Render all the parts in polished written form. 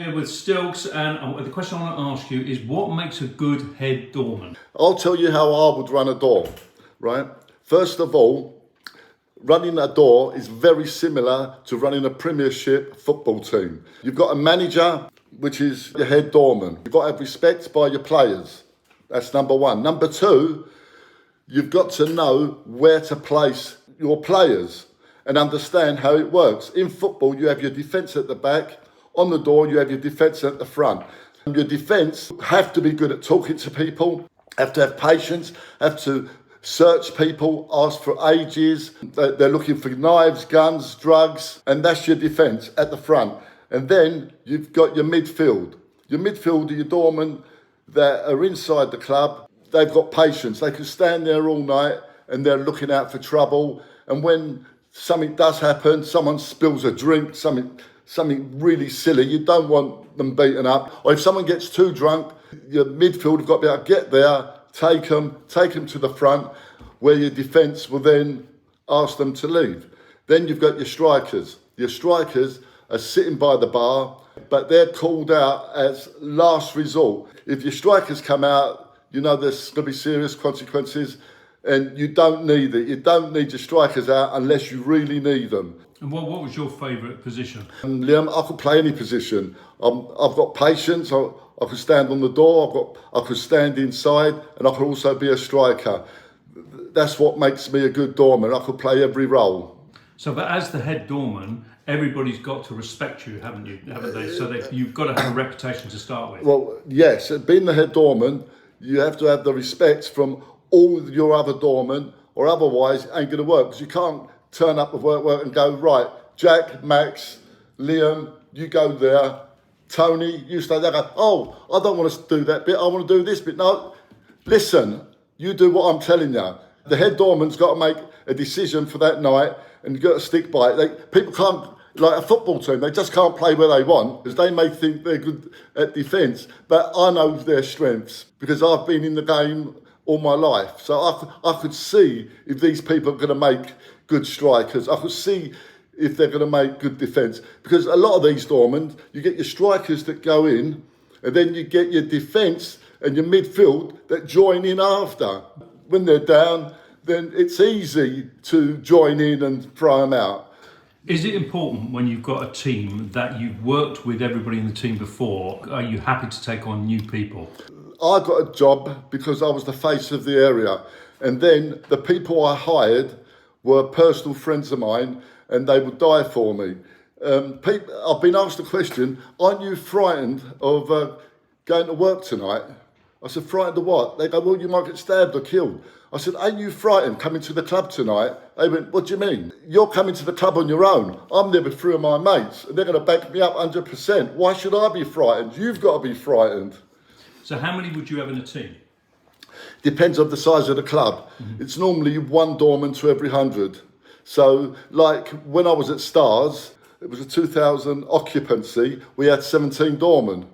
With Stilks, and the question I want to ask you is, what makes a good head doorman? I'll tell you how I would run a door, right? First of all, running a door is very similar to running a Premiership football team. You've got a manager, which is your head doorman. You've got to have respect by your players. That's number one. Number two, you've got to know where to place your players and understand how it works. In football, you have your defence at the back. On the door, you have your defence at the front. And your defence have to be good at talking to people, have to have patience, have to search people, ask for ages. They're looking for knives, guns, drugs, and that's your defence at the front. And then you've got your midfield. Your midfield are your doormen that are inside the club. They've got patience. They can stand there all night and they're looking out for trouble. And when something does happen, someone spills a drink, something really silly, you don't want them beaten up. Or if someone gets too drunk, your midfield have got to be able to get there, take them to the front, where your defence will then ask them to leave. Then you've got your strikers. Your strikers are sitting by the bar, but they're called out as last resort. If your strikers come out, you know there's going to be serious consequences, and you don't need it. You don't need your strikers out unless you really need them. And what was your favourite position? Liam, I could play any position. I've got patience. I could stand on the door. I could stand inside, and I could also be a striker. That's what makes me a good doorman. I could play every role. So, but as the head doorman, everybody's got to respect you, haven't they? So you've got to have a reputation to start with. Well, yes. Being the head doorman, you have to have the respect from all your other doormen, or otherwise it ain't going to work. Because you can't turn up with work and go, right, Jack, Max, Liam, you go there. Tony, you stay there. Go, oh, I don't want to do that bit. I want to do this bit. No, listen, you do what I'm telling you. The head doorman's got to make a decision for that night, and you've got to stick by it. People can't, like a football team, they just can't play where they want, because they may think they're good at defence. But I know their strengths, because I've been in the game all my life. So I could see if these people are going to make good strikers. I could see if they're going to make good defence. Because a lot of these doormen, you get your strikers that go in, and then you get your defence and your midfield that join in after. When they're down, then it's easy to join in and throw them out. Is it important when you've got a team that you've worked with everybody in the team before? Are you happy to take on new people? I got a job because I was the face of the area. And then the people I hired were personal friends of mine, and they would die for me. I've been asked the question, aren't you frightened of going to work tonight? I said, frightened of what? They go, well, you might get stabbed or killed. I said, ain't you frightened coming to the club tonight? They went, what do you mean? You're coming to the club on your own. I'm there with three of my mates, and they're going to back me up 100%. Why should I be frightened? You've got to be frightened. So how many would you have in a team? Depends on the size of the club. Mm-hmm. It's normally one doorman to every 100. So, like when I was at Stars, it was a 2,000 occupancy. We had 17 doormen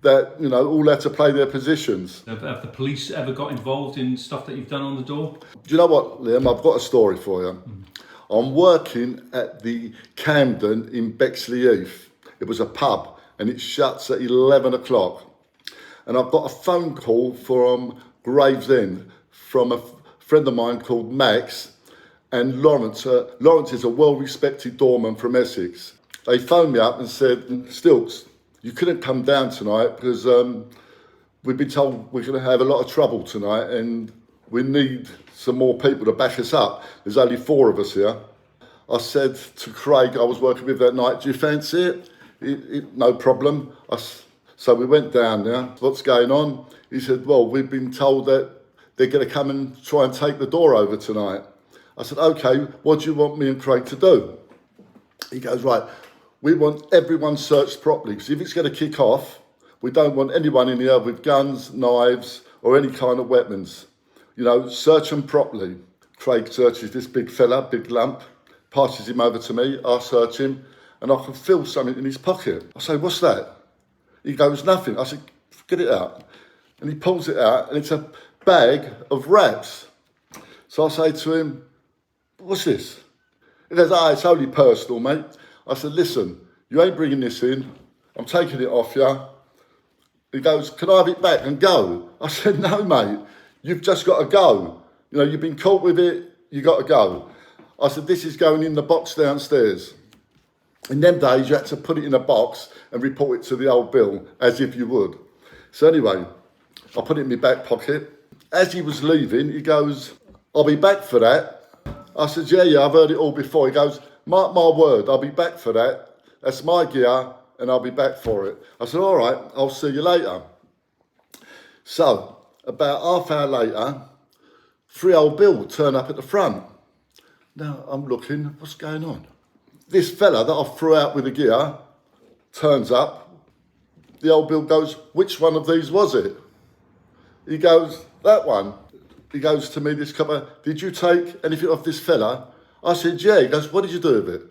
that, all had to play their positions. Have the police ever got involved in stuff that you've done on the door? Do you know what, Liam? I've got a story for you. I'm working at the Camden in Bexley Heath. It was a pub, and it shuts at 11 o'clock. And I've got a phone call from Gravesend from a friend of mine called Max and Lawrence. Lawrence is a well-respected doorman from Essex. They phoned me up and said, Stilks, you couldn't come down tonight because we've been told we're going to have a lot of trouble tonight and we need some more people to back us up. There's only 4 of us here. I said to Craig, I was working with that night, do you fancy it? No problem. So we went down there. What's going on? He said, well, we've been told that they're going to come and try and take the door over tonight. I said, okay, what do you want me and Craig to do? He goes, right, we want everyone searched properly, because if it's going to kick off, we don't want anyone in here with guns, knives, or any kind of weapons. Search them properly. Craig searches this big fella, big lump, passes him over to me, I search him, and I can feel something in his pocket. I say, what's that? He goes, nothing. I said, get it out. And he pulls it out, and it's a bag of wraps. So I say to him, what's this? He goes, it's only personal, mate. I said, listen, you ain't bringing this in I'm taking it off you. He goes, can I have it back and go? I said, no, mate, you've just got to go. You know, you've been caught with it, you got to go. I said, this is going in the box downstairs. In them days, you had to put it in a box and report it to the old bill, as if you would. So anyway, I put it in my back pocket. As he was leaving, he goes, I'll be back for that. I said, yeah, I've heard it all before. He goes, mark my word, I'll be back for that. That's my gear, and I'll be back for it. I said, all right, I'll see you later. So, about half hour later, 3 old Bill turn up at the front. Now, I'm looking, what's going on? This fella that I threw out with the gear turns up. The old Bill goes, which one of these was it? He goes, that one. He goes to me, this couple, did you take anything off this fella? I said, yeah. He goes, what did you do with it?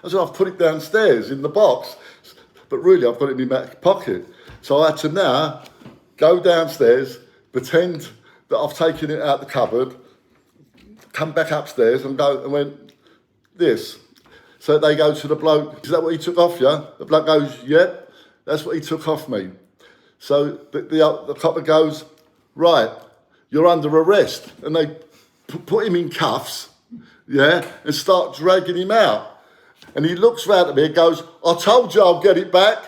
I said, I've put it downstairs in the box. But really, I've got it in my back pocket. So I had to now go downstairs, pretend that I've taken it out the cupboard, come back upstairs and go and went, this. So they go to the bloke, is that what he took off you? The bloke goes, yep, that's what he took off me. So the copper goes, right, you're under arrest. And they put him in cuffs, yeah, and start dragging him out. And he looks round at me and goes, I told you I'll get it back.